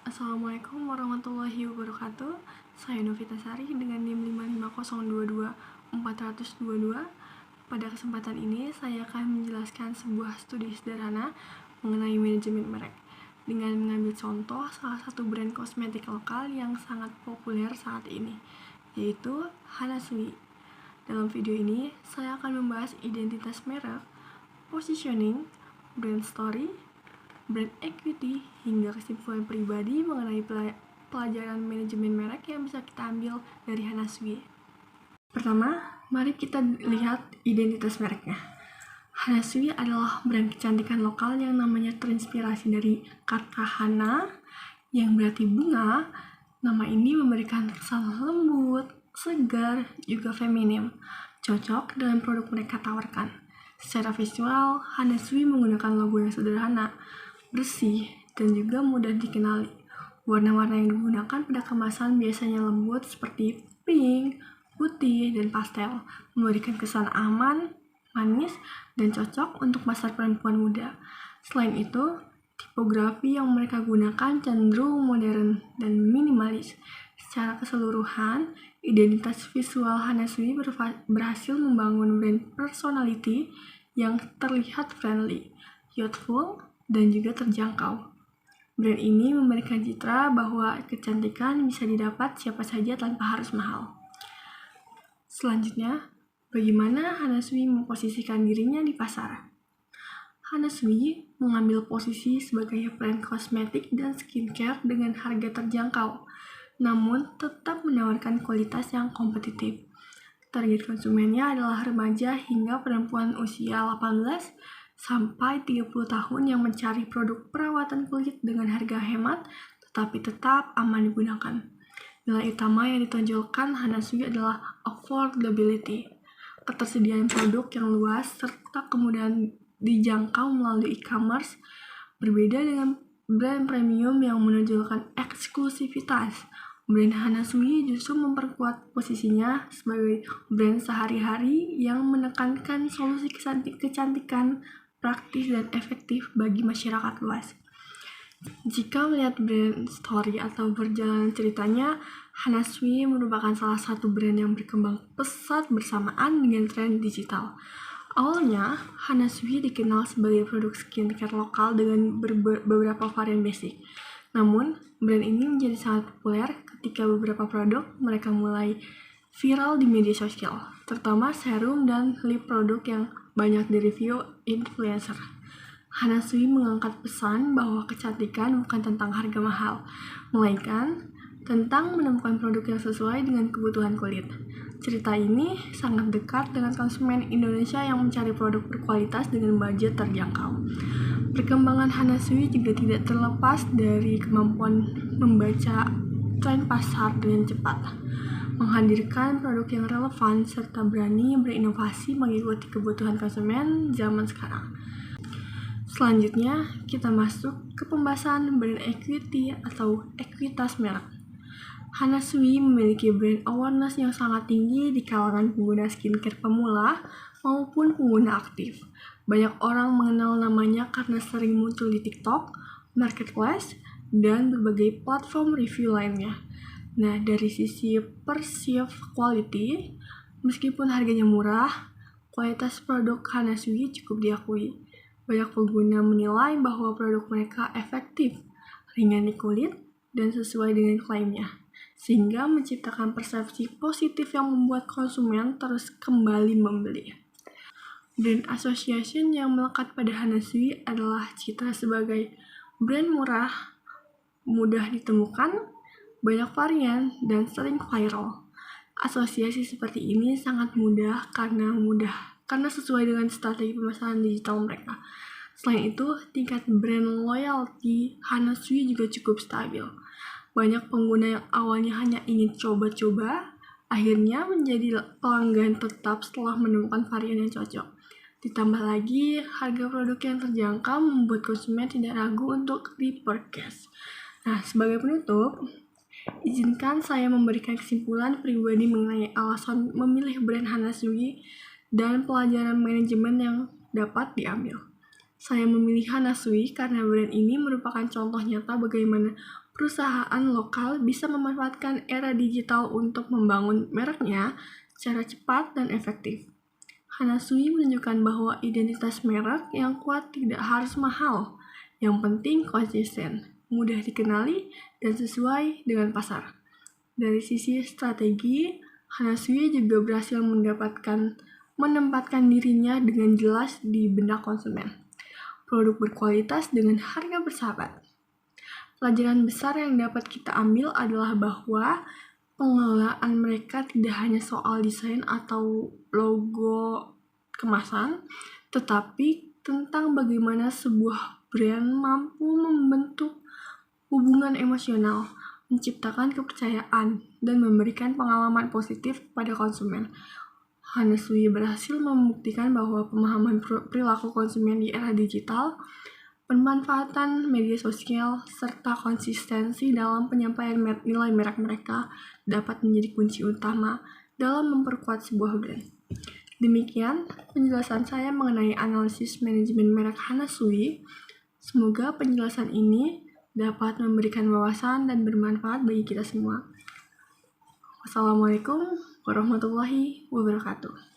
Assalamualaikum warahmatullahi wabarakatuh. Saya Novita Sari dengan NIM 55022-422. Pada kesempatan ini, saya akan menjelaskan sebuah studi sederhana mengenai manajemen merek dengan mengambil contoh salah satu brand kosmetik lokal yang sangat populer saat ini, yaitu Hana Sui. Dalam video ini, saya akan membahas identitas merek, positioning, brand story, brand equity, hingga kesimpulan pribadi mengenai pelajaran manajemen merek yang bisa kita ambil dari Hana Sui. Pertama, mari kita lihat identitas mereknya. Hana Sui adalah brand kecantikan lokal yang namanya terinspirasi dari kata Hana yang berarti bunga. Nama ini memberikan kesan lembut, segar, juga feminim, cocok dengan produk mereka tawarkan. Secara visual, Hana Sui menggunakan logo yang sederhana, bersih, dan juga mudah dikenali. Warna-warna yang digunakan pada kemasan biasanya lembut seperti pink, putih, dan pastel, memberikan kesan aman, manis, dan cocok untuk pasar perempuan muda. Selain itu, tipografi yang mereka gunakan cenderung modern dan minimalis. Secara keseluruhan, identitas visual Hana Sui berhasil membangun brand personality yang terlihat friendly, youthful, dan juga terjangkau. Brand ini memberikan citra bahwa kecantikan bisa didapat siapa saja tanpa harus mahal. Selanjutnya, bagaimana Hana Sui memposisikan dirinya di pasar? Hana Sui mengambil posisi sebagai brand kosmetik dan skincare dengan harga terjangkau, namun tetap menawarkan kualitas yang kompetitif. Target konsumennya adalah remaja hingga perempuan usia 18 sampai 30 tahun yang mencari produk perawatan kulit dengan harga hemat tetapi tetap aman digunakan. Nilai utama yang ditonjolkan Hana Sui adalah affordability, ketersediaan produk yang luas serta kemudahan dijangkau melalui e-commerce. Berbeda dengan brand premium yang menonjolkan eksklusivitas, brand Hana Sui justru memperkuat posisinya sebagai brand sehari-hari yang menekankan solusi kecantikan praktis dan efektif bagi masyarakat luas. Jika melihat brand story atau perjalanan ceritanya, Hana Sui merupakan salah satu brand yang berkembang pesat bersamaan dengan tren digital. Awalnya, Hana Sui dikenal sebagai produk skincare lokal dengan beberapa varian basic. Namun, brand ini menjadi sangat populer ketika beberapa produk mereka mulai viral di media sosial, terutama serum dan lip produk yang banyak direview influencer. Hana Sui mengangkat pesan bahwa kecantikan bukan tentang harga mahal, melainkan tentang menemukan produk yang sesuai dengan kebutuhan kulit. Cerita ini sangat dekat dengan konsumen Indonesia yang mencari produk berkualitas dengan budget terjangkau. Perkembangan Hana Sui juga tidak terlepas dari kemampuan membaca tren pasar dengan cepat, menghadirkan produk yang relevan, serta berani berinovasi mengikuti kebutuhan konsumen zaman sekarang. Selanjutnya, kita masuk ke pembahasan brand equity atau ekuitas merek. Hana Sui memiliki brand awareness yang sangat tinggi di kalangan pengguna skincare pemula maupun pengguna aktif. Banyak orang mengenal namanya karena sering muncul di TikTok, Marketplace, dan berbagai platform review lainnya. Nah, dari sisi perceived quality, meskipun harganya murah, kualitas produk Hana Sui cukup diakui. Banyak pengguna menilai bahwa produk mereka efektif, ringan di kulit, dan sesuai dengan klaimnya, sehingga menciptakan persepsi positif yang membuat konsumen terus kembali membeli. Brand association yang melekat pada Hana Sui adalah citra sebagai brand murah, mudah ditemukan, banyak varian, dan sering viral. Asosiasi seperti ini sangat mudah karena sesuai dengan strategi pemasaran digital mereka. Selain itu, tingkat brand loyalty Hana Sui juga cukup stabil. Banyak pengguna yang awalnya hanya ingin coba-coba, akhirnya menjadi pelanggan tetap setelah menemukan varian yang cocok. Ditambah lagi, harga produk yang terjangkau membuat konsumen tidak ragu untuk repurchase. Nah, sebagai penutup, izinkan saya memberikan kesimpulan pribadi mengenai alasan memilih brand Hana Sui dan pelajaran manajemen yang dapat diambil. Saya memilih Hana Sui karena brand ini merupakan contoh nyata bagaimana Perusahaan lokal bisa memanfaatkan era digital untuk membangun mereknya secara cepat dan efektif. Hana Sui menunjukkan bahwa identitas merek yang kuat tidak harus mahal, yang penting konsisten, mudah dikenali, dan sesuai dengan pasar. Dari sisi strategi, Hana Sui juga berhasil menempatkan dirinya dengan jelas di benak konsumen. Produk berkualitas dengan harga bersahabat. Pelajaran besar yang dapat kita ambil adalah bahwa pengelolaan mereka tidak hanya soal desain atau logo kemasan, tetapi tentang bagaimana sebuah brand mampu membentuk hubungan emosional, menciptakan kepercayaan, dan memberikan pengalaman positif pada konsumen. Hana Sui berhasil membuktikan bahwa pemahaman perilaku konsumen di era digital, pemanfaatan media sosial, serta konsistensi dalam penyampaian nilai merek mereka dapat menjadi kunci utama dalam memperkuat sebuah brand. Demikian penjelasan saya mengenai analisis manajemen merek Hana Sui. Semoga penjelasan ini dapat memberikan wawasan dan bermanfaat bagi kita semua. Wassalamualaikum warahmatullahi wabarakatuh.